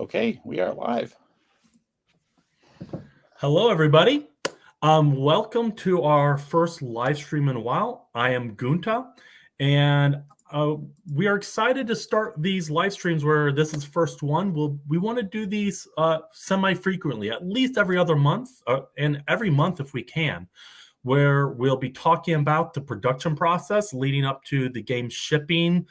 Okay, we are live. Hello, everybody. Welcome to our first live stream in a while. I am Gunter, and we are excited to start these live streams where this is first one. We want to do these semi-frequently, at least every other month, and every month if we can, where we'll be talking about the production process leading up to the game shipping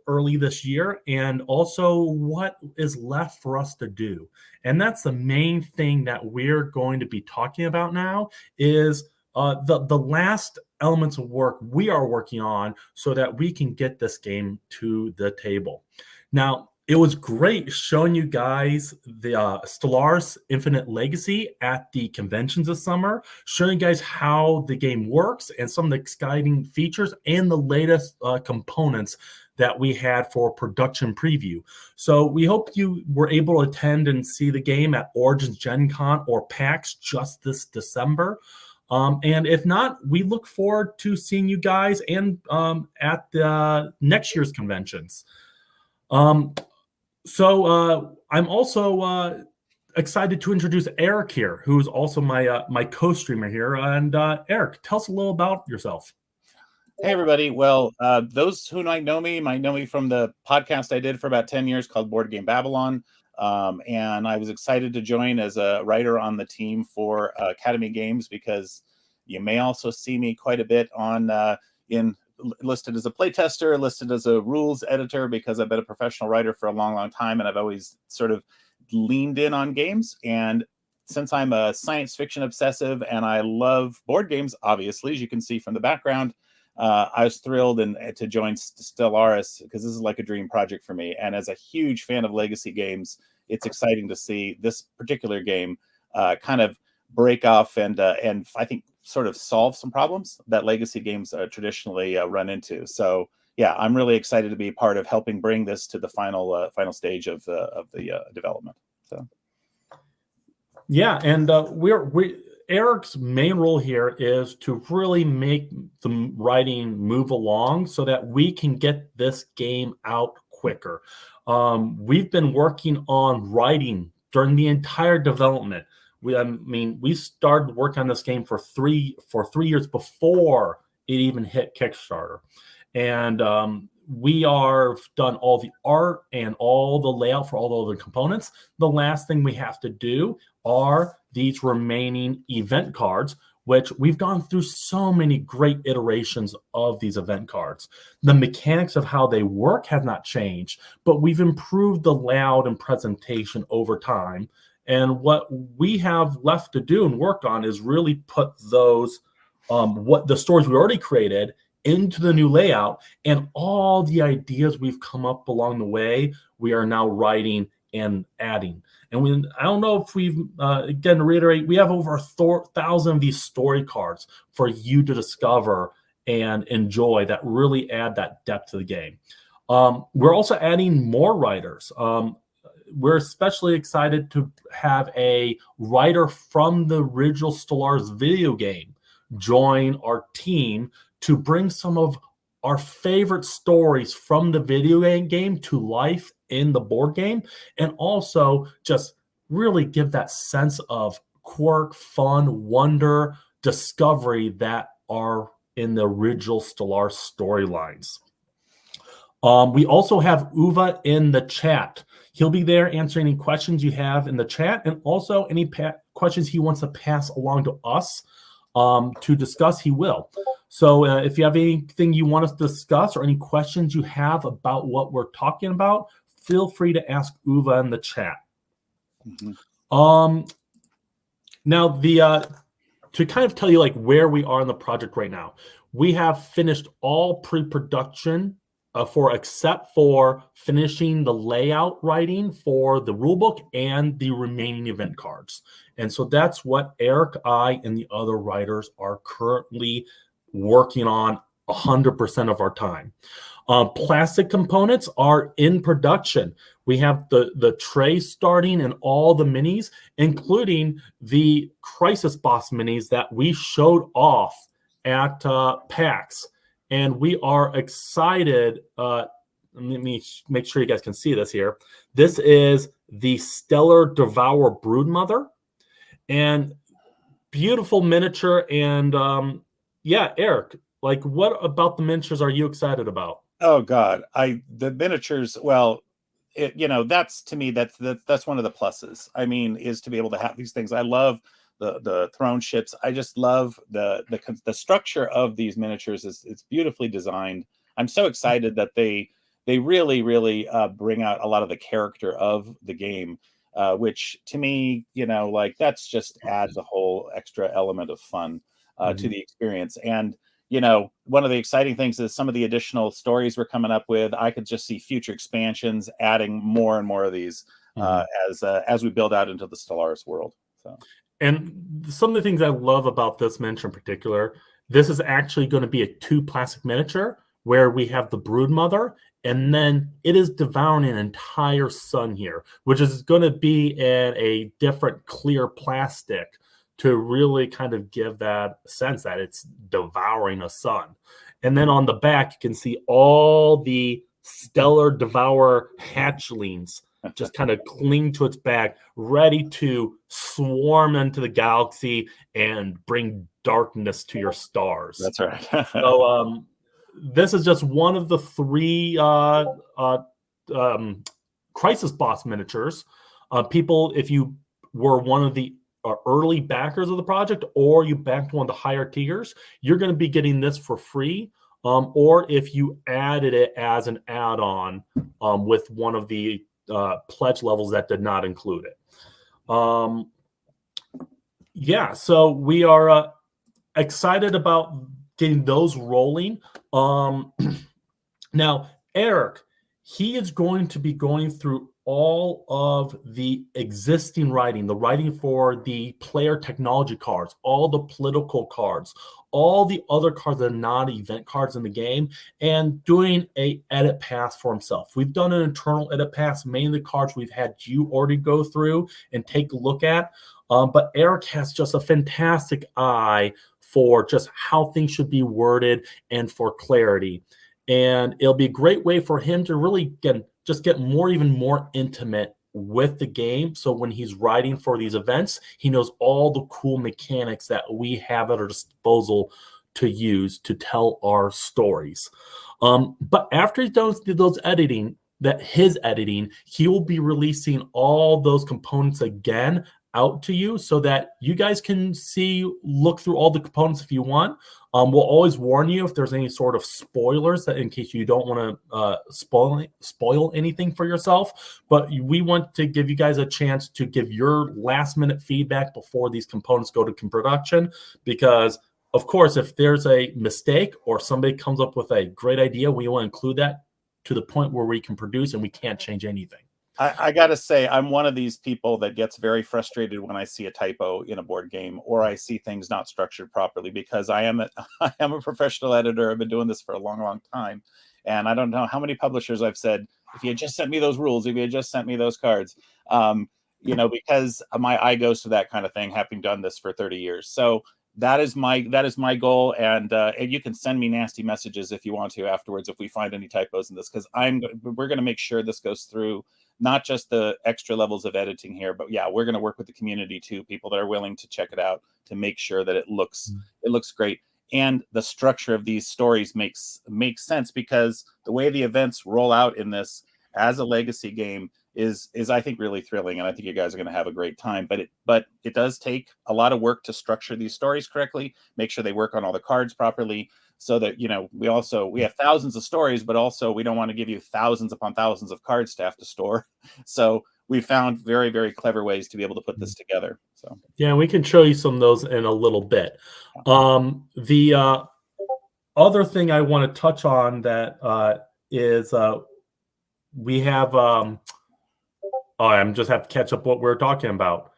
early this year, and also what is left for us to do. And that's the main thing that we're going to be talking about now is the last elements of work we are working on so that we can get this game to the table. Now, it was great showing you guys the Stellaris Infinite Legacy at the conventions this summer, showing you guys how the game works and some of the exciting features and the latest components that we had for production preview. So we hope you were able to attend and see the game at Origins Gen Con or PAX just this December. And if not, we look forward to seeing you guys and at the next year's conventions. So I'm also excited to introduce Eric here, who's also my co-streamer here. And Eric, tell us a little about yourself. Hey, everybody. Well, those who might know me from the podcast I did for about 10 years called Board Game Babylon. And I was excited to join as a writer on the team for Academy Games because you may also see me quite a bit on listed as a playtester, listed as a rules editor, because I've been a professional writer for a long, long time, and I've always sort of leaned in on games. And since I'm a science fiction obsessive and I love board games, obviously, as you can see from the background, I was thrilled to join Stellaris because this is like a dream project for me. And as a huge fan of legacy games, it's exciting to see this particular game kind of break off and I think sort of solve some problems that legacy games traditionally run into. So yeah, I'm really excited to be part of helping bring this to the final stage of the development. So yeah, and Eric's main role here is to really make the writing move along so that we can get this game out quicker. We've been working on writing during the entire development. We started working on this game for 3 years before it even hit Kickstarter. And we are done all the art and all the layout for all the other components. The last thing we have to do are these remaining event cards, which we've gone through so many great iterations of these event cards. The mechanics of how they work have not changed, but we've improved the layout and presentation over time. And what we have left to do and work on is really put those, what the stories we already created into the new layout, and all the ideas we've come up along the way, we are now writing and adding. And I don't know if we've, again, to reiterate, we have over 1,000 of these story cards for you to discover and enjoy that really add that depth to the game. We're also adding more writers. We're especially excited to have a writer from the original Stellaris video game join our team to bring some of our favorite stories from the video game to life in the board game, and also just really give that sense of quirk, fun, wonder, discovery that are in the original Stellaris storylines. We also have Uwe in the chat. He'll be there answering any questions you have in the chat, and also any questions he wants to pass along to us to discuss, he will. So if you have anything you want us to discuss or any questions you have about what we're talking about, feel free to ask Uwe in the chat. Mm-hmm. Now, to kind of tell you like where we are in the project right now, we have finished all pre-production except for finishing the layout writing for the rulebook and the remaining event cards. And so that's what Eric, I, and the other writers are currently working on 100% of our time. Plastic components are in production. We have the tray starting and all the minis, including the Crisis Boss minis that we showed off at PAX. And we are excited. let me make sure you guys can see this here. This is the Stellar Devour Broodmother, and beautiful miniature. And Eric, like, what about the miniatures are you excited about? Oh God, the miniatures. Well, that's, to me, that's one of the pluses. I mean, is to be able to have these things. I love the throne ships. I just love the structure of these miniatures. It's beautifully designed. I'm so excited that they really bring out a lot of the character of the game, which to me, like, that's just adds a whole extra element of fun to the experience. And one of the exciting things is some of the additional stories we're coming up with. I could just see future expansions adding more and more of these as we build out into the Stellaris world. So, and some of the things I love about this miniature in particular, this is actually going to be a 2 plastic miniature where we have the Broodmother, and then it is devouring an entire sun here, which is going to be in a different clear plastic to really kind of give that sense that it's devouring a sun. And then on the back, you can see all the Stellar Devour hatchlings just kind of cling to its back, ready to swarm into the galaxy and bring darkness to your stars. That's right. So this is just one of the 3 Crisis Boss miniatures. People, if you were one of the early backers of the project, or you backed one of the higher tiers, you're going to be getting this for free. Or if you added it as an add-on with one of the pledge levels that did not include it. So we are excited about getting those rolling. Now, Eric, he is going to be going through all of the existing writing, the writing for the player technology cards, all the political cards, all the other cards that are not event cards in the game, and doing a edit pass for himself. We've done an internal edit pass, mainly cards we've had you already go through and take a look at. But Eric has just a fantastic eye for just how things should be worded and for clarity. And it'll be a great way for him to really get even more intimate with the game. So when he's writing for these events, he knows all the cool mechanics that we have at our disposal to use to tell our stories. But after he does his editing, he will be releasing all those components again out to you so that you guys can look through all the components if you want. We'll always warn you if there's any sort of spoilers, that in case you don't want to spoil anything for yourself. But we want to give you guys a chance to give your last minute feedback before these components go to production, because of course, if there's a mistake or somebody comes up with a great idea, we want to include that to the point where we can produce and we can't change anything. I got to say, I'm one of these people that gets very frustrated when I see a typo in a board game or I see things not structured properly, because I am a professional editor. I've been doing this for a long time. And I don't know how many publishers I've said, if you had just sent me those rules, if you had just sent me those cards, because my eye goes to that kind of thing, having done this for 30 years. So that is my goal. And you can send me nasty messages if you want to afterwards, if we find any typos in this, because we're going to make sure this goes through not just the extra levels of editing here, but we're going to work with the community too, people that are willing to check it out to make sure that it looks great. And the structure of these stories makes sense, because the way the events roll out in this as a legacy game is I think really thrilling, and I think you guys are going to have a great time. But it does take a lot of work to structure these stories correctly, make sure they work on all the cards properly, so that we have thousands of stories, but also we don't want to give you thousands upon thousands of cards to have to store. So we found very, very clever ways to be able to put this together. So we can show you some of those in a little bit. The other thing I want to touch on that is we have I'm just have to catch up what we're talking about.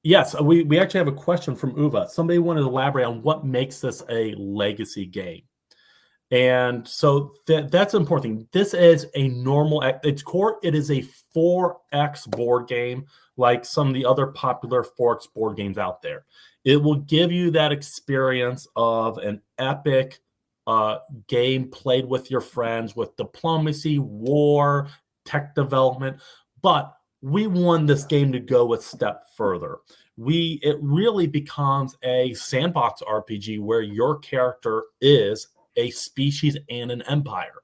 Yes, we actually have a question from Uva. Somebody wanted to elaborate on what makes this a legacy game. And so that's an important thing. This is a normal, at its core, it is a 4X board game, like some of the other popular 4X board games out there. It will give you that experience of an epic game played with your friends with diplomacy, war, tech development, but we want this game to go a step further. It really becomes a sandbox RPG where your character is a species and an empire.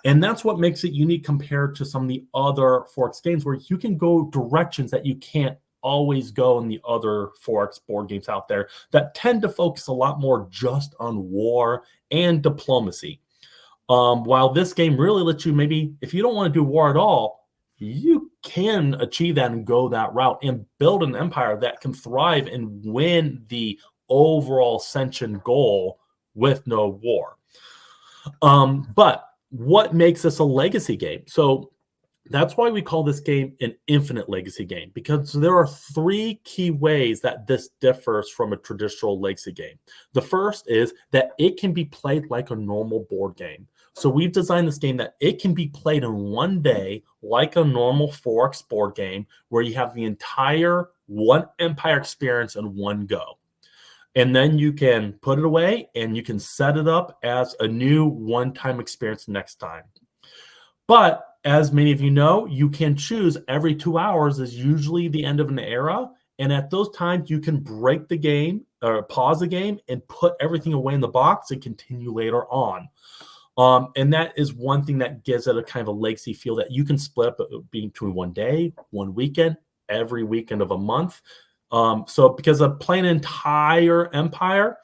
And that's what makes it unique compared to some of the other Forks games where you can go directions that you can't always go in the other Forks board games out there that tend to focus a lot more just on war and diplomacy. While this game really lets you, maybe if you don't want to do war at all, you can achieve that and go that route and build an empire that can thrive and win the overall ascension goal with no war. But what makes this a legacy game? So that's why we call this game an infinite legacy game, because there are 3 key ways that this differs from a traditional legacy game. The first is that it can be played like a normal board game. So we've designed this game that it can be played in one day like a normal Forks board game where you have the entire one empire experience in one go. And then you can put it away and you can set it up as a new one-time experience next time. But as many of you know, you can choose every 2 hours is usually the end of an era. And at those times, you can break the game or pause the game and put everything away in the box and continue later on. And that is one thing that gives it a kind of a legacy feel that you can split up between one day, one weekend, every weekend of a month. So because of playing an entire empire,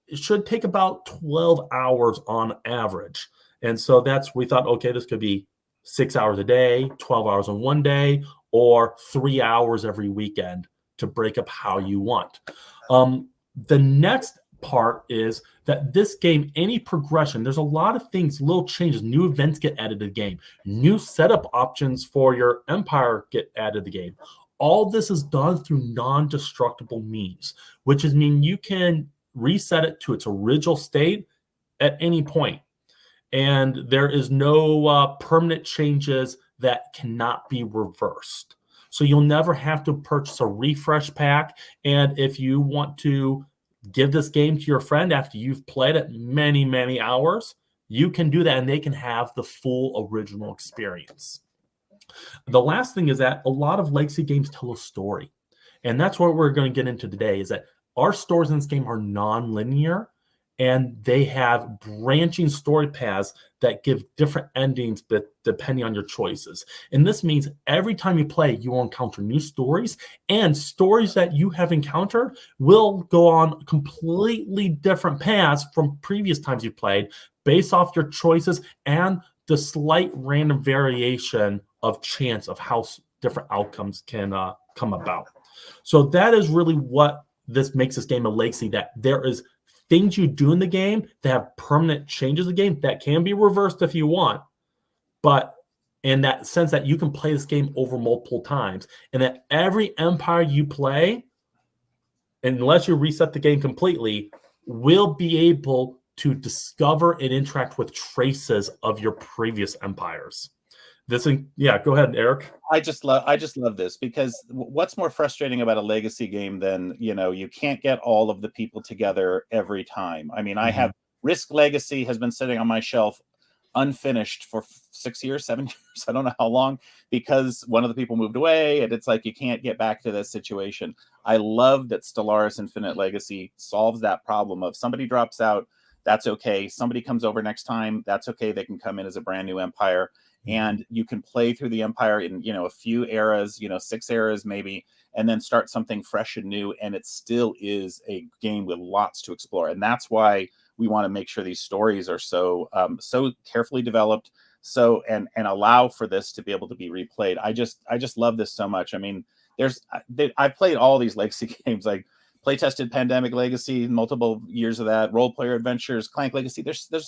it should take about 12 hours on average. And so we thought, okay, this could be 6 hours a day, 12 hours in one day, or 3 hours every weekend to break up how you want. The next part is that this game, any progression, there's a lot of things, little changes, new events get added to the game, new setup options for your empire get added to the game. All this is done through non-destructible means, which is mean you can reset it to its original state at any point. And there is no permanent changes that cannot be reversed. So you'll never have to purchase a refresh pack. And if you want to give this game to your friend after you've played it many, many hours, you can do that and they can have the full original experience. The last thing is that a lot of legacy games tell a story. And that's what we're going to get into today, is that our stories in this game are non-linear and they have branching story paths that give different endings but depending on your choices. And this means every time you play, you will encounter new stories, and stories that you have encountered will go on completely different paths from previous times you played based off your choices and the slight random variation of chance of how different outcomes can come about. So that is really what this makes this game a legacy, that there is things you do in the game that have permanent changes in the game that can be reversed if you want, but in that sense that you can play this game over multiple times, and that every empire you play, unless you reset the game completely, will be able to discover and interact with traces of your previous empires. Go ahead, Eric. I just love this, because what's more frustrating about a legacy game than, you can't get all of the people together every time. I mean, I have Risk Legacy has been sitting on my shelf unfinished for 6 years, 7 years, I don't know how long, because one of the people moved away, and it's like you can't get back to this situation. I love that Stellaris Infinite Legacy solves that problem of somebody drops out, that's okay. Somebody comes over next time, that's okay. They can come in as a brand new empire. And you can play through the empire in, a few eras, 6 eras maybe, and then start something fresh and new. And it still is a game with lots to explore. And that's why we want to make sure these stories are so carefully developed, and allow for this to be able to be replayed. I just love this so much. I mean, I've played all these legacy games, like play-tested Pandemic Legacy, multiple years of that, Role Player Adventures, Clank Legacy.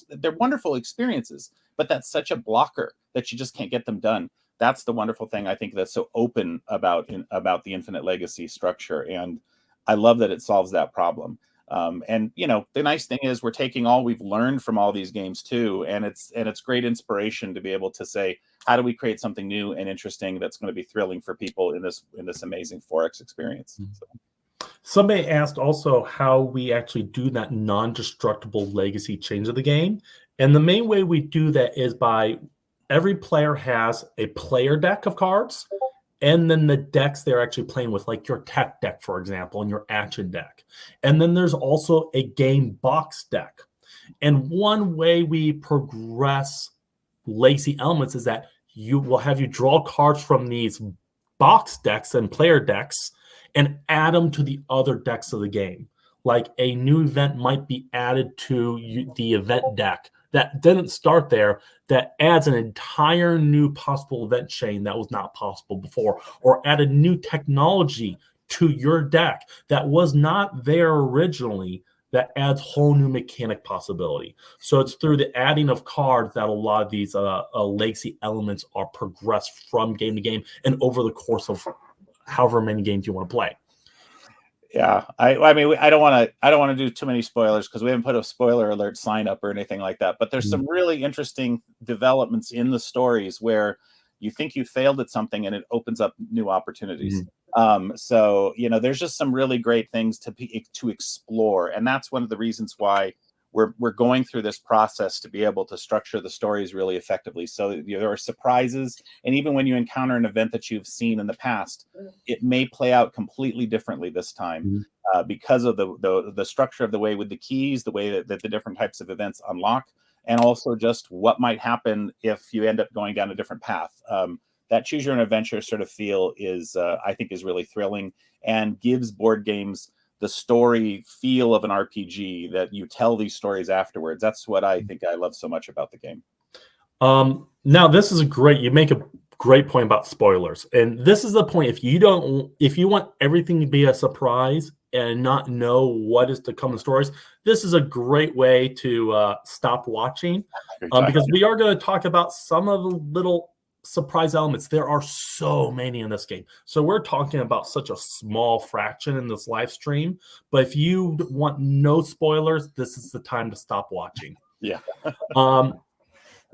They're wonderful experiences, but that's such a blocker that you just can't get them done. That's the wonderful thing I think that's so open about the Infinite Legacy structure, and I love that it solves that problem. And the nice thing is we're taking all we've learned from all these games too, and it's great inspiration to be able to say, how do we create something new and interesting that's going to be thrilling for people in this amazing 4X experience? Somebody asked also how we actually do that non-destructible legacy change of the game. And the main way we do that is by every player has a player deck of cards, and then the decks they're actually playing with, like your tech deck, for example, and your action deck. And then there's also a game box deck. And one way we progress legacy elements is that you will have you draw cards from these box decks and player decks and add them to the other decks of the game. Like a new event might be added to the event deck that didn't start there, that adds an entire new possible event chain that was not possible before, or add a new technology to your deck that was not there originally, that adds whole new mechanic possibility. So it's through the adding of cards that a lot of these legacy elements are progressed from game to game and over the course of however many games you want to play. Yeah, I mean, I don't want to do too many spoilers because we haven't put a spoiler alert sign up or anything like that. But there's some really interesting developments in the stories where you think you failed at something and it opens up new opportunities. So there's just some really great things to explore, and that's one of the reasons why we're going through this process to be able to structure the stories really effectively. So there are surprises, and even when you encounter an event that you've seen in the past, it may play out completely differently this time because of the structure of the way with the keys, the way that the different types of events unlock, and also just what might happen if you end up going down a different path. That choose your own adventure sort of feel is, I think, is really thrilling and gives board games the story feel of an RPG, that you tell these stories afterwards. That's what I think I love so much about the game. Now, this is you make a great point about spoilers. And this is the point. If you want everything to be a surprise and not know what is to come in stories, this is a great way to stop watching, because we are going to talk about some of the little surprise elements. There are so many in this game, so we're talking about such a small fraction in this live stream. But if you want no spoilers, this is the time to stop watching.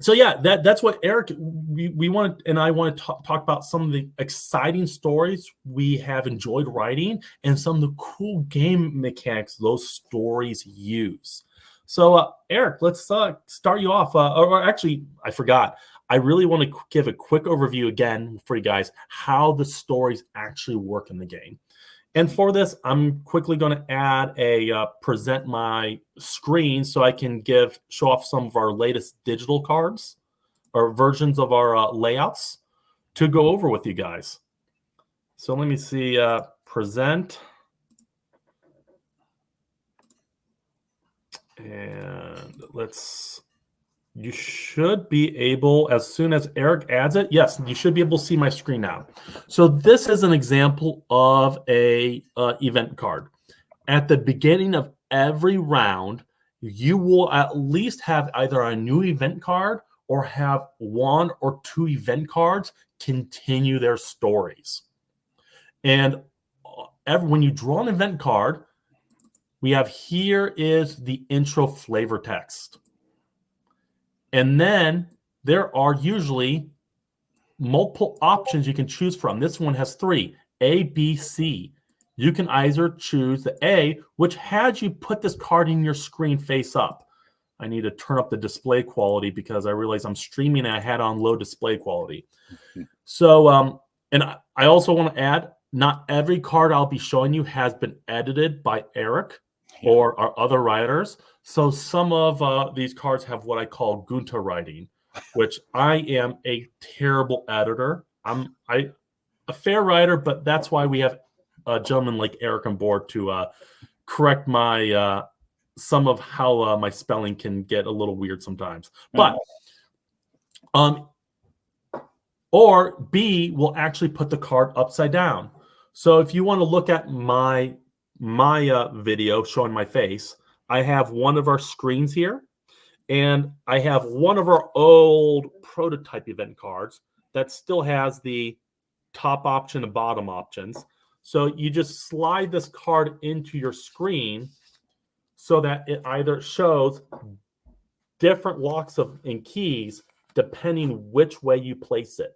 So yeah, that's what Eric, we want, and I want to talk about some of the exciting stories we have enjoyed writing and some of the cool game mechanics those stories use. So Eric, let's start you off, or actually I forgot, I really want to give a quick overview again for you guys how the stories actually work in the game. And for this, I'm quickly going to add present my screen so I can show off some of our latest digital cards or versions of our layouts to go over with you guys. So let me see, present. And you should be able, as soon as Eric adds it, yes, you should be able to see my screen now. So this is an example of a event card. At the beginning of every round, you will at least have either a new event card or have one or two event cards continue their stories. And when you draw an event card, we have here is the intro flavor text. And then there are usually multiple options you can choose from. This one has 3, A, B, C. You can either choose the A, which has you put this card in your screen face up. I need to turn up the display quality because I realize I'm streaming and I had on low display quality. So, and I also want to add, not every card I'll be showing you has been edited by Eric or our other writers. So some of these cards have what I call Gunter writing, which I am a terrible editor. I'm a fair writer, but that's why we have a gentleman like Eric on board to correct my some of how my spelling can get a little weird sometimes. But or B will actually put the card upside down. So if you want to look at my video showing my face, I have one of our screens here, and I have one of our old prototype event cards that still has the top option and bottom options. So you just slide this card into your screen so that it either shows different locks and keys depending which way you place it.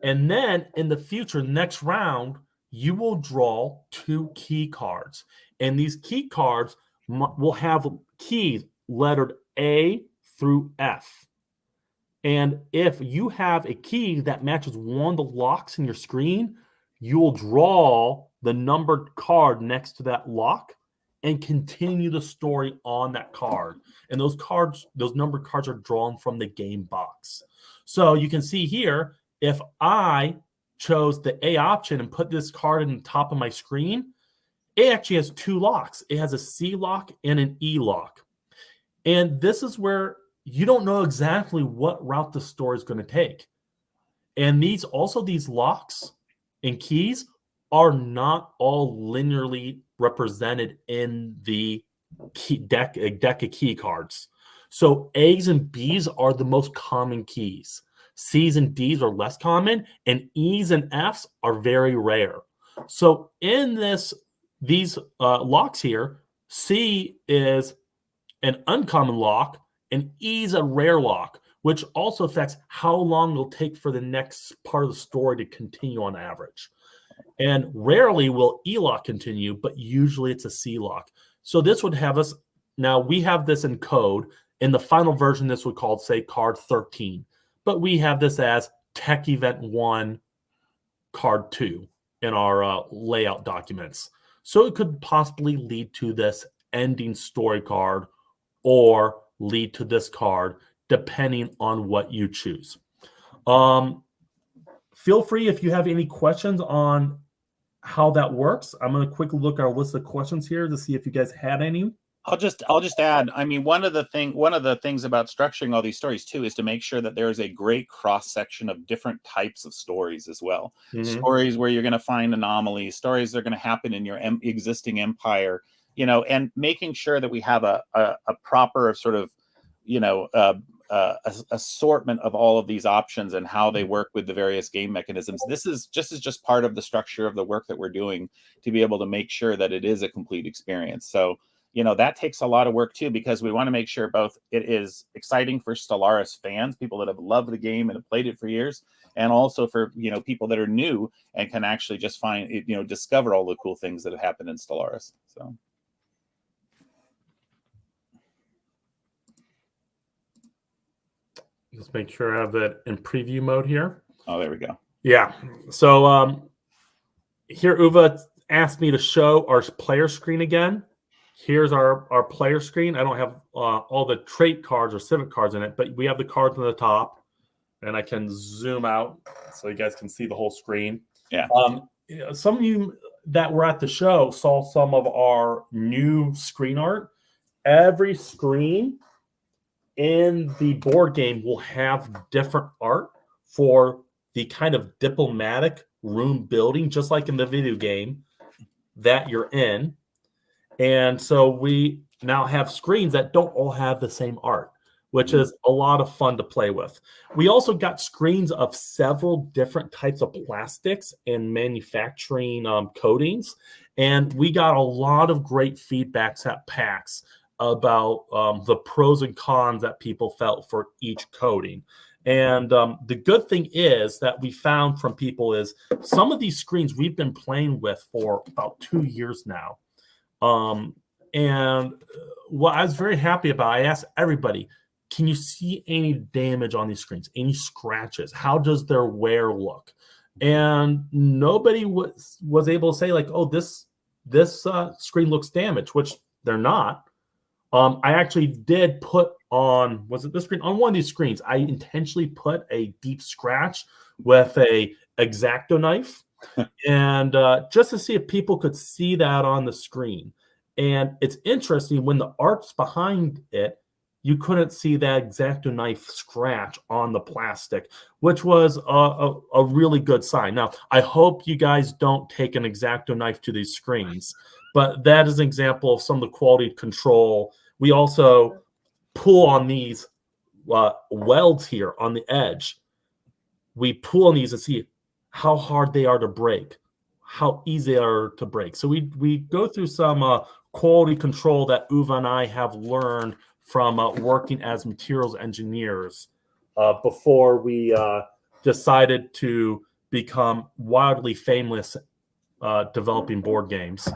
And then in the future, next round, you will draw 2 key cards. And these key cards will have keys lettered A through F. And if you have a key that matches one of the locks in your screen, you will draw the numbered card next to that lock and continue the story on that card. And those numbered cards are drawn from the game box. So you can see here, if I chose the A option and put this card in the top of my screen, it actually has 2 locks. It has a C lock and an E lock. And this is where you don't know exactly what route the story is going to take. And these locks and keys are not all linearly represented in the deck of key cards. So A's and B's are the most common keys. C's and D's are less common, and E's and F's are very rare. So in these locks here, C is an uncommon lock, and E is a rare lock, which also affects how long it'll take for the next part of the story to continue on average. And rarely will E lock continue, but usually it's a C lock. So this would have us, now we have this in code. In the final version, this would call, say, card 13. But we have this as Tech Event 1, card 2 in our layout documents. So it could possibly lead to this ending story card or lead to this card, depending on what you choose. Feel free if you have any questions on how that works. I'm going to quickly look at our list of questions here to see if you guys had any. I'll just add, I mean, one of the things about structuring all these stories too is to make sure that there is a great cross section of different types of stories as well. Mm-hmm. Stories where you're going to find anomalies, stories that are going to happen in your existing empire, and making sure that we have a proper sort of, assortment of all of these options and how they work with the various game mechanisms. This is just part of the structure of the work that we're doing to be able to make sure that it is a complete experience. So, that takes a lot of work too, because we want to make sure both it is exciting for Stellaris fans, people that have loved the game and have played it for years, and also for, people that are new and can actually just find it, discover all the cool things that have happened in Stellaris. So. Just make sure I have that in preview mode here. Oh, there we go. Yeah. So here Uva asked me to show our player screen again. Here's our player screen. I don't have all the trait cards or civic cards in it, but we have the cards on the top, and I can zoom out so you guys can see the whole screen. Yeah. Some of you that were at the show saw some of our new screen art. Every screen in the board game will have different art for the kind of diplomatic room building, just like in the video game that you're in. And so we now have screens that don't all have the same art, which is a lot of fun to play with. We also got screens of several different types of plastics and manufacturing coatings. And we got a lot of great feedbacks at PAX about the pros and cons that people felt for each coating. And the good thing is that we found from people is some of these screens we've been playing with for about 2 years now. And what I was very happy about, I asked everybody, can you see any damage on these screens? Any scratches? How does their wear look? And nobody was able to say like, oh, this screen looks damaged, which they're not. I actually did put on, was it this screen? On one of these screens, I intentionally put a deep scratch with a X-Acto knife and just to see if people could see that on the screen. And it's interesting, when the art's behind it, you couldn't see that X-Acto knife scratch on the plastic, which was a really good sign. Now, I hope you guys don't take an X-Acto knife to these screens, but that is an example of some of the quality control. We also pull on these welds here on the edge. We pull on these and see how hard they are to break, how easy they are to break. So we go through some quality control that Uva and I have learned from working as materials engineers before we decided to become wildly famous developing board games.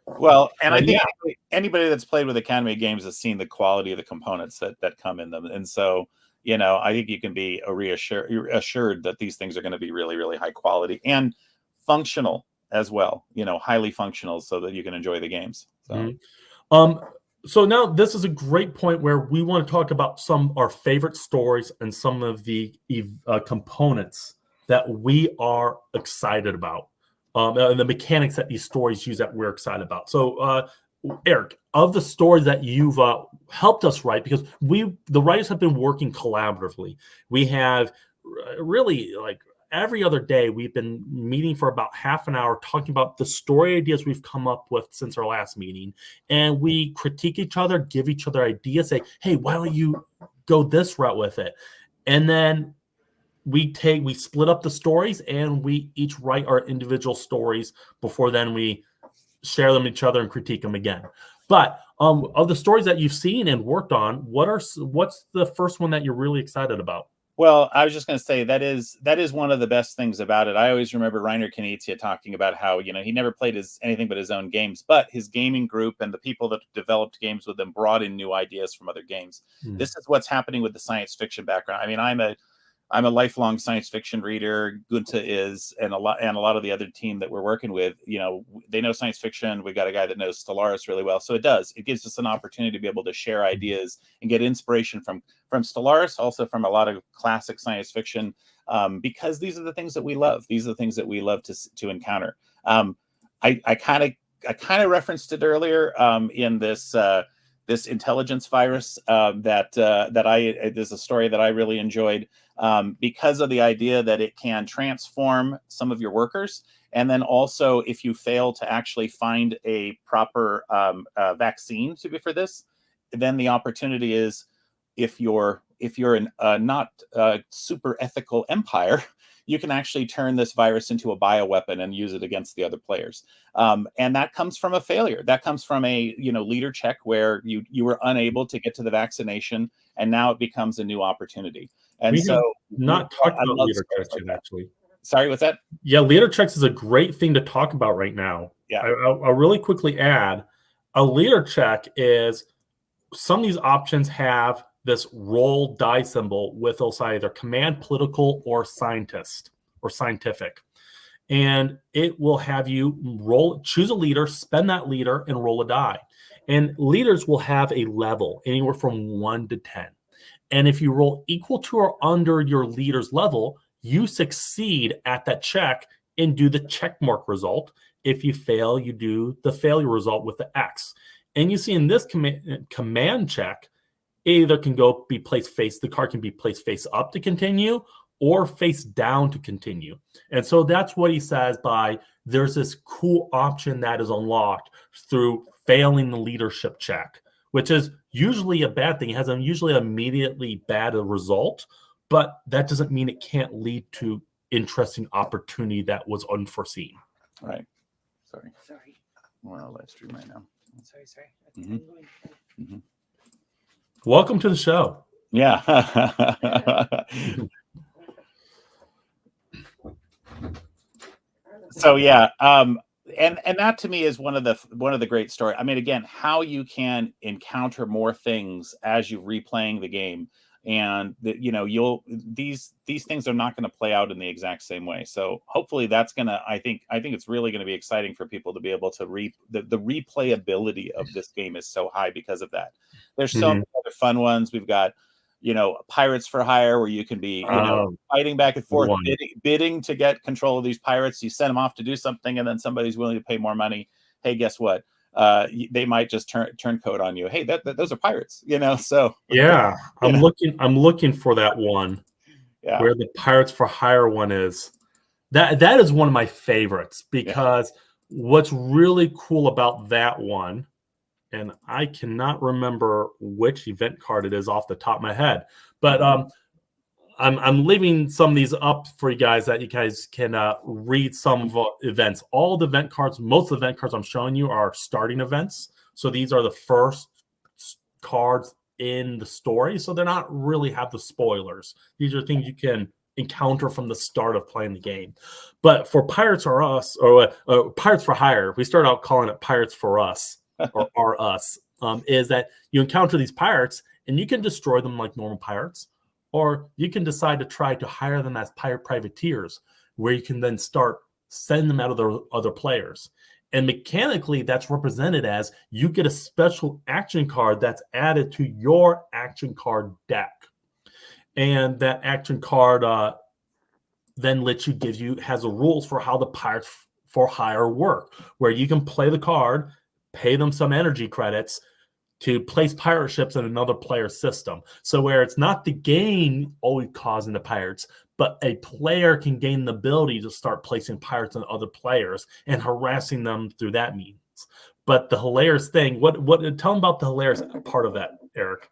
Well, and I think yeah. anybody that's played with Academy Games has seen the quality of the components that come in them. And so, I think you can be assured that these things are going to be really, really high quality and functional as well, highly functional so that you can enjoy the games. So. Mm-hmm. So now this is a great point where we want to talk about some of our favorite stories and some of the components that we are excited about, and the mechanics that these stories use that we're excited about. So, Eric, of the stories that you've helped us write, because the writers have been working collaboratively. We have really every other day we've been meeting for about half an hour talking about the story ideas we've come up with since our last meeting, and we critique each other, give each other ideas, say, hey, why don't you go this route with it? And then we split up the stories and we each write our individual stories before then we share them with each other and critique them again. But of the stories that you've seen and worked on, what's the first one that you're really excited about? Well, I was just going to say that is one of the best things about it. I always remember Reiner Knizia talking about how, he never played anything but his own games, but his gaming group and the people that developed games with him brought in new ideas from other games. This is what's happening with the science fiction background. I mean, I'm a lifelong science fiction reader. Gunter is, and a lot of the other team that we're working with, they know science fiction. We've got a guy that knows Stellaris really well. So it gives us an opportunity to be able to share ideas and get inspiration from Stellaris, also from a lot of classic science fiction, because these are the things that we love. These are the things that we love to encounter. I kind of referenced it earlier in this intelligence virus there's a story that I really enjoyed because of the idea that it can transform some of your workers. And then also, if you fail to actually find a proper vaccine for this, then the opportunity is, if you're not super ethical empire, you can actually turn this virus into a bioweapon and use it against the other players. And that comes from a failure. That comes from a leader check where you were unable to get to the vaccination, and now it becomes a new opportunity. And not talk about leader checks yet, actually. Sorry, what's that? Yeah, leader checks is a great thing to talk about right now. Yeah, I'll really quickly add, a leader check is some of these options have this roll die symbol with either command, political, or scientist or scientific. And it will have you choose a leader, spend that leader, and roll a die. And leaders will have a level anywhere from 1 to 10. And if you roll equal to or under your leader's level, you succeed at that check and do the check mark result. If you fail, you do the failure result with the X. And you see in this command check, either can be placed the card can be placed face up to continue or face down to continue. And so that's what he says by there's this cool option that is unlocked through failing the leadership check, which is usually a bad thing. It has usually immediately bad result, but that doesn't mean it can't lead to interesting opportunity that was unforeseen. Right. Sorry. We're on a live stream right now. Sorry. Mm-hmm. Mm-hmm. Welcome to the show. Yeah. So yeah, and that to me is one of the great story. I mean, again, how you can encounter more things as you're replaying the game, and these things are not going to play out in the exact same way. So hopefully that's gonna. I think it's really going to be exciting for people to be able to the replayability of this game is so high because of that. There's so many other fun ones. We've got Pirates for Hire, where you can be fighting back and forth, bidding to get control of these pirates. You send them off to do something, and then somebody's willing to pay more money. Hey, guess what? They might just turn code on you. Hey, those are pirates, So yeah, I'm looking for that one. Yeah. Where the Pirates for Hire one is. That is one of my favorites because what's really cool about that one, and I cannot remember which event card it is off the top of my head, but I'm leaving some of these up for you guys that you guys can read some of the events. All the event cards, most of the event cards I'm showing you are starting events. So these are the first cards in the story. So they're not really have the spoilers. These are things you can encounter from the start of playing the game. But for Pirates or Us, or Pirates for Hire, we start out calling it Pirates for Us or are Us, is that you encounter these pirates and you can destroy them like normal pirates, or you can decide to try to hire them as pirate privateers, where you can then start sending them out of their other players. And mechanically, that's represented as you get a special action card that's added to your action card deck. And that action card then has the rules for how the Pirates for Hire work, where you can play the card, pay them some energy credits to place pirate ships in another player's system. So where it's not the game always causing the pirates, but a player can gain the ability to start placing pirates on other players and harassing them through that means. But the hilarious thing, tell them about the hilarious part of that, Eric.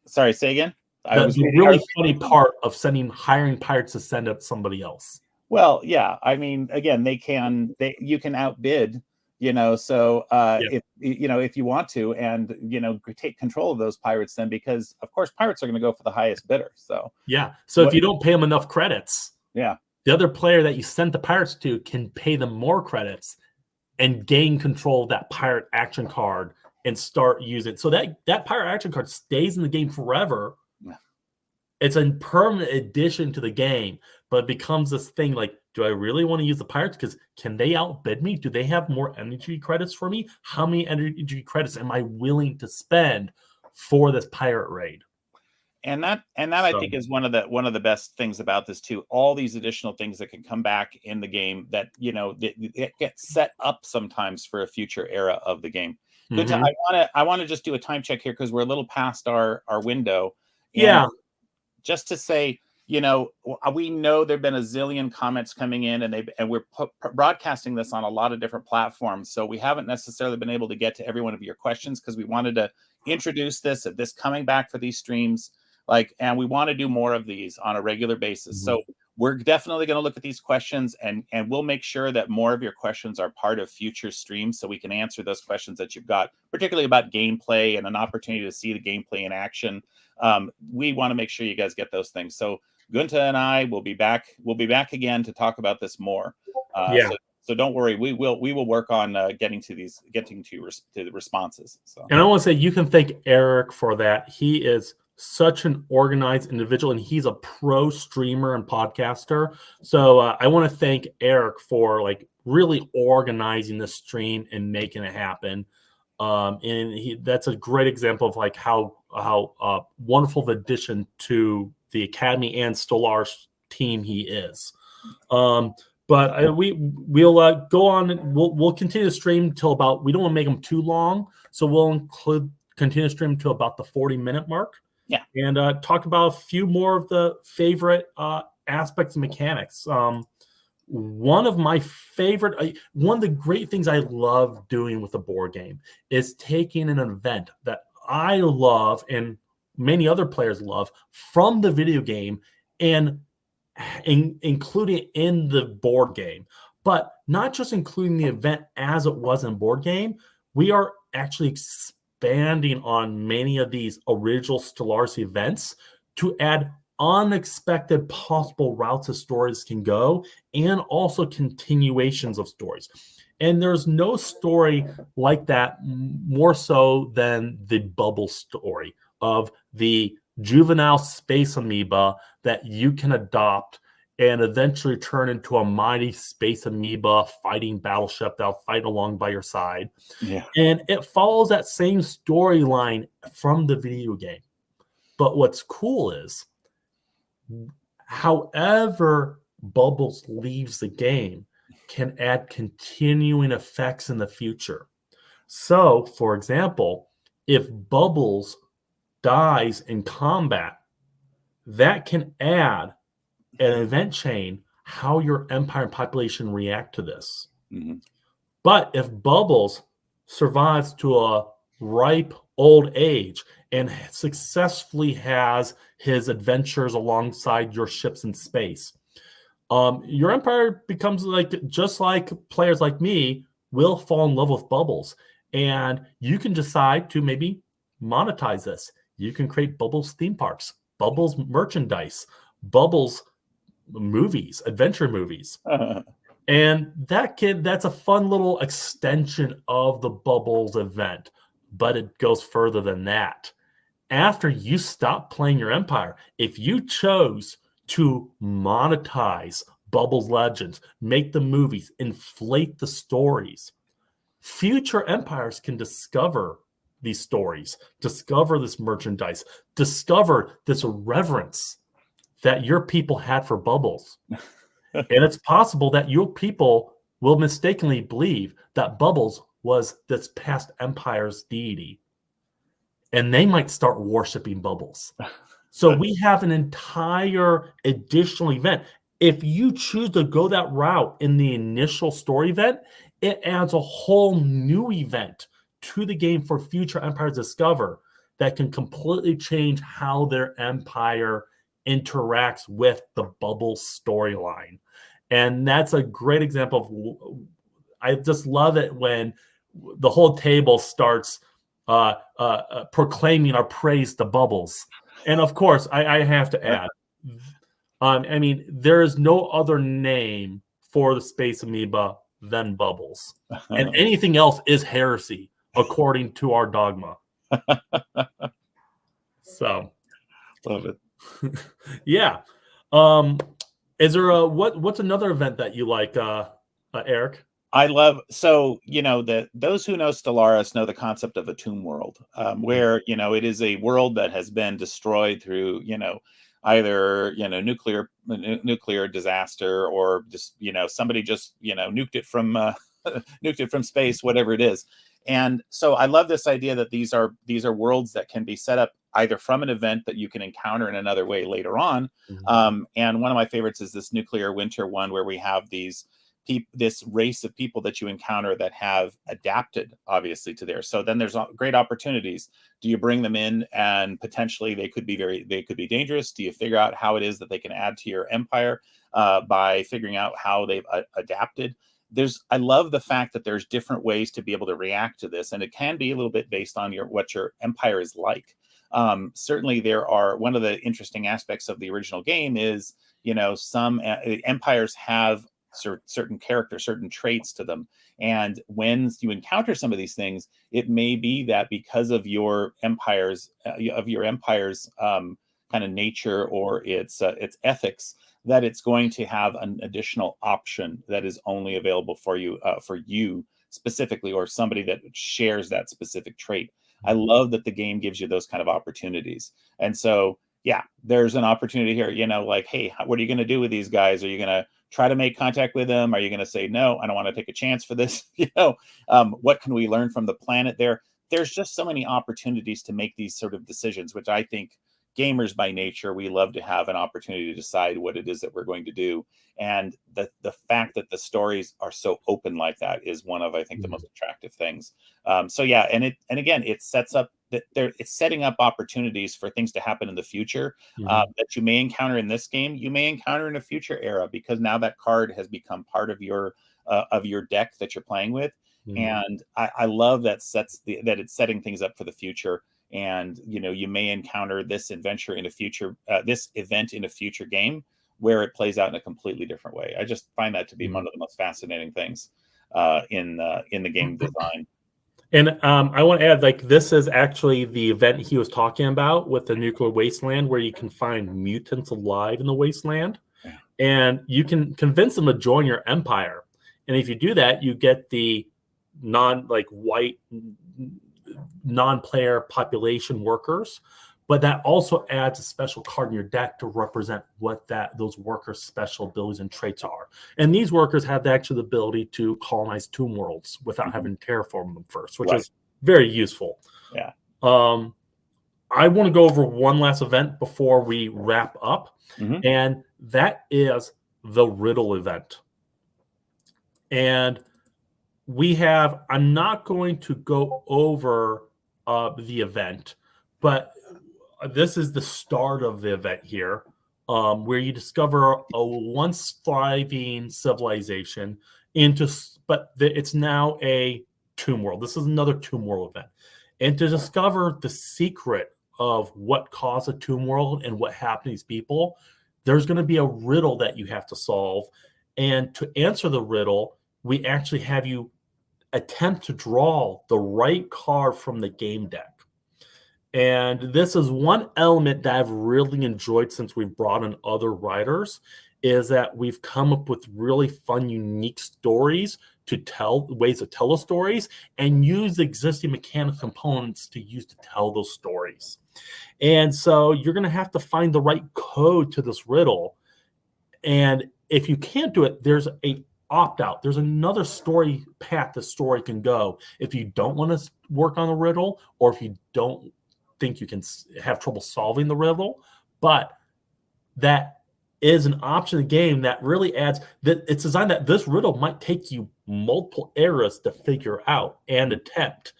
Sorry, say again. The really funny part of hiring pirates to send up somebody else. Well, yeah. I mean, again, you can outbid, so if you want to, and, take control of those pirates then, because of course pirates are going to go for the highest bidder. So, yeah. So if you don't pay them enough credits, yeah, the other player that you sent the pirates to can pay them more credits and gain control of that pirate action card and start using it. So that pirate action card stays in the game forever. It's a permanent addition to the game, but it becomes this thing like, do I really want to use the pirates? Because can they outbid me? Do they have more energy credits for me? How many energy credits am I willing to spend for this pirate raid? And that I think is one of the best things about this too. All these additional things that can come back in the game that it gets set up sometimes for a future era of the game. Mm-hmm. I want to just do a time check here because we're a little past our window. Yeah. Just to say, we know there've been a zillion comments coming in, and we're broadcasting this on a lot of different platforms. So we haven't necessarily been able to get to every one of your questions because we wanted to introduce this coming back for these streams, and we want to do more of these on a regular basis. Mm-hmm. So we're definitely going to look at these questions, and we'll make sure that more of your questions are part of future streams so we can answer those questions that you've got, particularly about gameplay and an opportunity to see the gameplay in action. We want to make sure you guys get those things. So Gunter and I will be back. We'll be back again to talk about this more. So don't worry. We will work on getting to the responses. So. And I want to say you can thank Eric for that. He is such an organized individual, and he's a pro streamer and podcaster. So I want to thank Eric for really organizing the stream and making it happen. And that's a great example of how wonderful of addition to the Academy and Stellaris team he is. But we'll go on and we'll continue to stream till about, we don't want to make them too long, so we'll continue to stream to about the 40-minute mark. Yeah, and talk about a few more of the favorite aspects and mechanics. One of the great things I love doing with a board game is taking an event that I love and many other players love from the video game and including it in the board game, but not just including the event as it was in board game. We are actually expanding on many of these original Stellaris events to add unexpected possible routes of stories can go, and also continuations of stories. And there's no story like that more so than the Bubble story of the juvenile space amoeba that you can adopt and eventually turn into a mighty space amoeba fighting battleship that'll fight along by your side. Yeah. And it follows that same storyline from the video game. But what's cool is, however Bubbles leaves the game can add continuing effects in the future. So, for example, if Bubbles dies in combat, that can add an event chain how your empire and population react to this. Mm-hmm. But if Bubbles survives to a ripe old age and successfully has his adventures alongside your ships in space, your empire becomes just like players like me will fall in love with Bubbles. And you can decide to maybe monetize this. You can create Bubbles theme parks, Bubbles merchandise, Bubbles movies, adventure movies. And that's a fun little extension of the Bubbles event, but it goes further than that. After you stop playing your empire, if you chose to monetize Bubbles Legends, make the movies, inflate the stories, future empires can discover these stories, discover this merchandise, discover this reverence that your people had for Bubbles. And it's possible that your people will mistakenly believe that Bubbles was this past empire's deity. And they might start worshiping Bubbles. So we have an entire additional event. If you choose to go that route in the initial story event, it adds a whole new event to the game for future empires to discover that can completely change how their empire interacts with the Bubbles storyline. And that's a great example of, I just love it when the whole table starts proclaiming our praise to Bubbles. And of course, I have to add, I mean, there is no other name for the space amoeba than Bubbles. And anything else is heresy, according to our dogma. So. Love it. Yeah. Is there what's another event that you like, Eric? I love, so, those who know Stellaris know the concept of a tomb world, where, it is a world that has been destroyed through, either, nuclear disaster, or just, somebody just, nuked it from, nuked it from space, whatever it is. And so I love this idea that these are worlds that can be set up either from an event that you can encounter in another way later on. And one of my favorites is this nuclear winter one, where we have this race of people that you encounter that have adapted, obviously, to theirs. So then there's great opportunities. Do you bring them in, and potentially they could be dangerous? Do you figure out how it is that they can add to your empire by figuring out how they've adapted? I love the fact that there's different ways to be able to react to this, and it can be a little bit based on what your empire is like. Certainly, one of the interesting aspects of the original game is, some empires have certain characters, certain traits to them. And when you encounter some of these things, it may be that because of your empire's kind of nature or its ethics, that it's going to have an additional option that is only available for you specifically, or somebody that shares that specific trait. I love that the game gives you those kind of opportunities. And so, yeah, there's an opportunity here, like, hey, what are you going to do with these guys? Are you going to try to make contact with them? Are you going to say, no, I don't want to take a chance for this? What can we learn from the planet there? There's just so many opportunities to make these sort of decisions, which I think gamers by nature, we love to have an opportunity to decide what it is that we're going to do. And the fact that the stories are so open like that is one of, I think, the most attractive things. So yeah, and again, it sets up it's setting up opportunities for things to happen in the future that you may encounter in this game, you may encounter in a future era, because now that card has become part of your deck that you're playing with. And I love that that it's setting things up for the future. And you may encounter this adventure in a future, this event in a future game, where it plays out in a completely different way. I just find that to be one of the most fascinating things in the game design. And I want to add, this is actually the event he was talking about with the nuclear wasteland, where you can find mutants alive in the wasteland, and you can convince them to join your empire. And if you do that, you get the white non-player population workers, but that also adds a special card in your deck to represent what those workers' special abilities and traits are. And these workers have actually the ability to colonize tomb worlds without having to terraform them first, which is very useful. Yeah. I want to go over one last event before we wrap up, and that is the Riddle event. And I'm not going to go over the event, but this is the start of the event here, where you discover a once thriving civilization but it's now a tomb world. This is another tomb world event. And to discover the secret of what caused a tomb world and what happened to these people, there's going to be a riddle that you have to solve. And to answer the riddle, we actually have you attempt to draw the right card from the game deck. And this is one element that I've really enjoyed since we've brought in other writers, is that we've come up with really fun, unique stories to tell, ways to tell the stories, and use existing mechanical components to use to tell those stories. And so you're going to have to find the right code to this riddle. And if you can't do it, there's a opt-out. There's another story path the story can go. If you don't want to work on the riddle, or if you don't think you can have trouble solving the riddle, but that is an option in the game that really adds that it's designed that this riddle might take you multiple eras to figure out and attempt.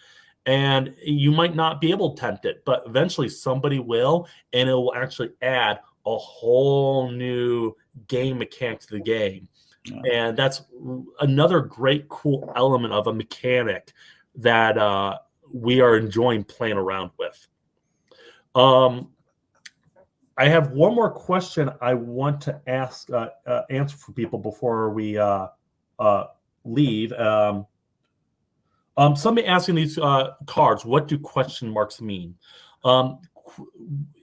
And you might not be able to attempt it, but eventually somebody will, and it will actually add a whole new game mechanic to the game. Yeah. And that's another great, cool element of a mechanic that we are enjoying playing around with. I have one more question I want to ask, answer for people before we leave. Somebody asking these cards, what do question marks mean?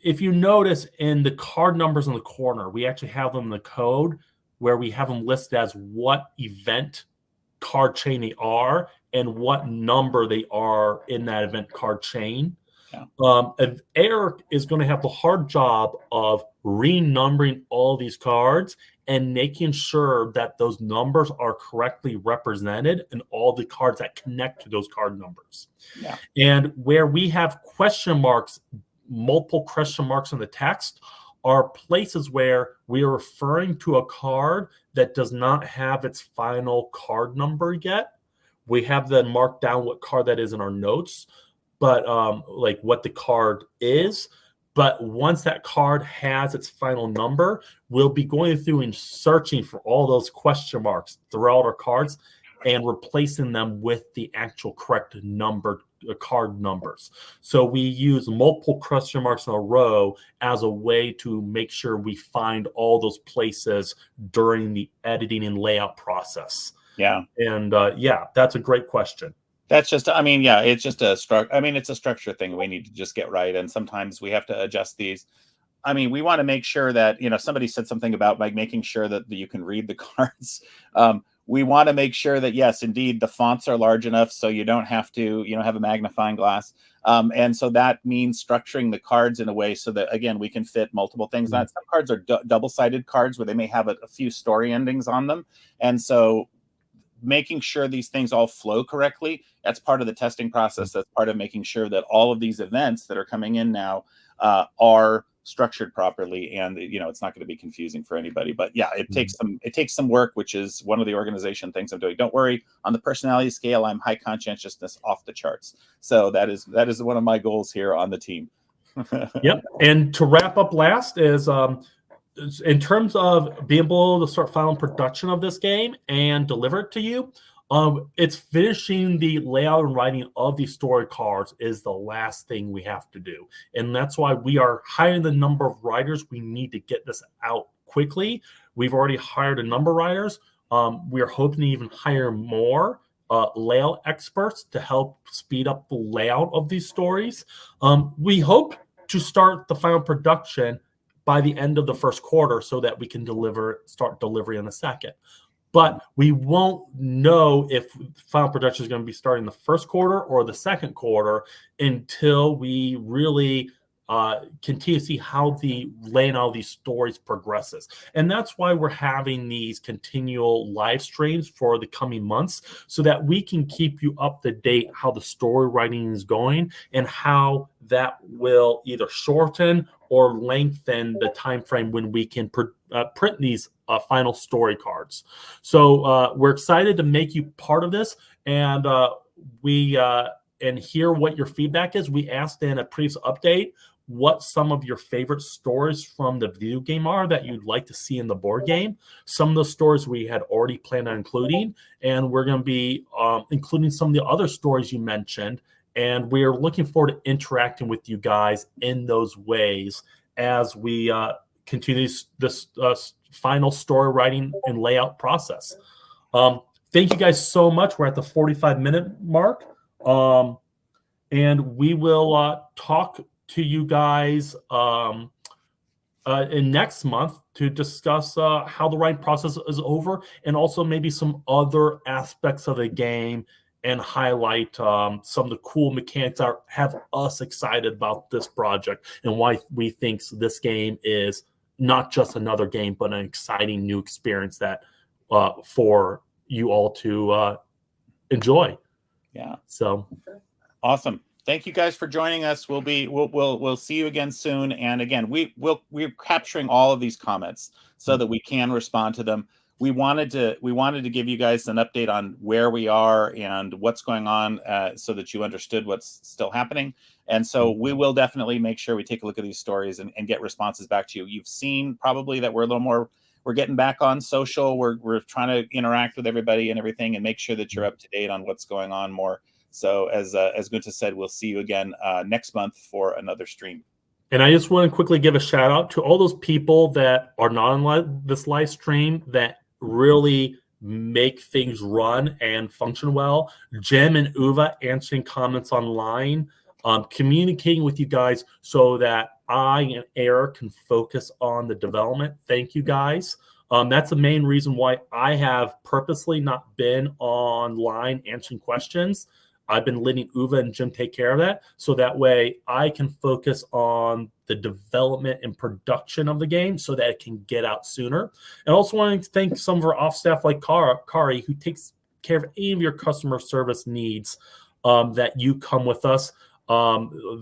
If you notice in the card numbers in the corner, we actually have them in the code where we have them listed as what event card chain they are and what number they are in that event card chain. Yeah. Eric is going to have the hard job of renumbering all these cards and making sure that those numbers are correctly represented in all the cards that connect to those card numbers. Yeah. And where we have question marks, multiple question marks in the text, are places where we are referring to a card that does not have its final card number yet. We have then marked down what card that is in our notes, but like what the card is. But once that card has its final number, we'll be going through and searching for all those question marks throughout our cards and replacing them with the actual correct number card numbers. So we use multiple question marks in a row as a way to make sure we find all those places during the editing and layout process. Yeah. And yeah, that's a great question. That's just, I mean, yeah, it's just a it's a structure thing we need to just get right. And sometimes we have to adjust these. I mean, we want to make sure that, somebody said something about like making sure that you can read the cards. We want to make sure that, yes, indeed, the fonts are large enough so you don't have to, have a magnifying glass. And so that means structuring the cards in a way so that, again, we can fit multiple things. Mm-hmm. Some cards are double-sided cards where they may have a few story endings on them. And so making sure these things all flow correctly, that's part of the testing process. That's part of making sure that all of these events that are coming in now are structured properly, and it's not going to be confusing for anybody. But yeah, it takes some work, which is one of the organization things I'm doing. Don't worry, on the personality scale, I'm high conscientiousness off the charts. So that is one of my goals here on the team. Yep. And to wrap up last is in terms of being able to start final production of this game and deliver it to you, it's finishing the layout and writing of these story cards is the last thing we have to do. And that's why we are hiring the number of writers we need to get this out quickly. We've already hired a number of writers. We are hoping to even hire more layout experts to help speed up the layout of these stories. We hope to start the final production by the end of the first quarter so that we can start delivery in the second. But we won't know if final production is going to be starting the first quarter or the second quarter until we really continue to see how the laying out of these stories progresses. And that's why we're having these continual live streams for the coming months so that we can keep you up to date how the story writing is going and how that will either shorten or lengthen the time frame when we can print these final story cards. So we're excited to make you part of this, and and hear what your feedback is. We asked in a previous update what some of your favorite stories from the video game are that you'd like to see in the board game. Some of those stories we had already planned on including, and we're going to be including some of the other stories you mentioned. And we're looking forward to interacting with you guys in those ways as we continue this final story writing and layout process. Thank you guys so much. We're at the 45-minute mark. And we will talk to you guys in next month to discuss how the writing process is over, and also maybe some other aspects of the game, and highlight some of the cool mechanics that have us excited about this project and why we think this game is not just another game, but an exciting new experience that for you all to enjoy. Yeah. So awesome. Thank you guys for joining us. We'll see you again soon. And again, we're capturing all of these comments so that we can respond to them. We wanted to give you guys an update on where we are and what's going on, so that you understood what's still happening. And so we will definitely make sure we take a look at these stories and get responses back to you. You've seen probably that we're a little more, we're getting back on social. We're trying to interact with everybody and everything, and make sure that you're up to date on what's going on more. So as Gunter said, we'll see you again next month for another stream. And I just want to quickly give a shout out to all those people that are not on this live stream that really make things run and function well. Jim and Uva answering comments online, communicating with you guys so that I and Eric can focus on the development. Thank you guys. That's the main reason why I have purposely not been online answering questions. I've been letting Uva and Jim take care of that, so that way I can focus on the development and production of the game so that it can get out sooner. And also wanting to thank some of our off staff like Kari, who takes care of any of your customer service needs that you come with us.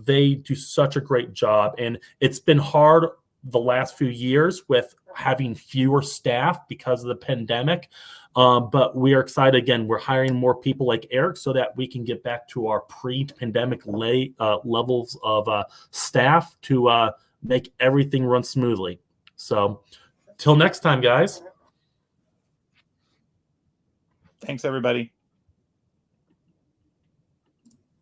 They do such a great job, and it's been hard the last few years with having fewer staff because of the pandemic. But we are excited again. We're hiring more people like Eric so that we can get back to our pre-pandemic levels of staff to make everything run smoothly. So till next time, guys. Thanks, everybody.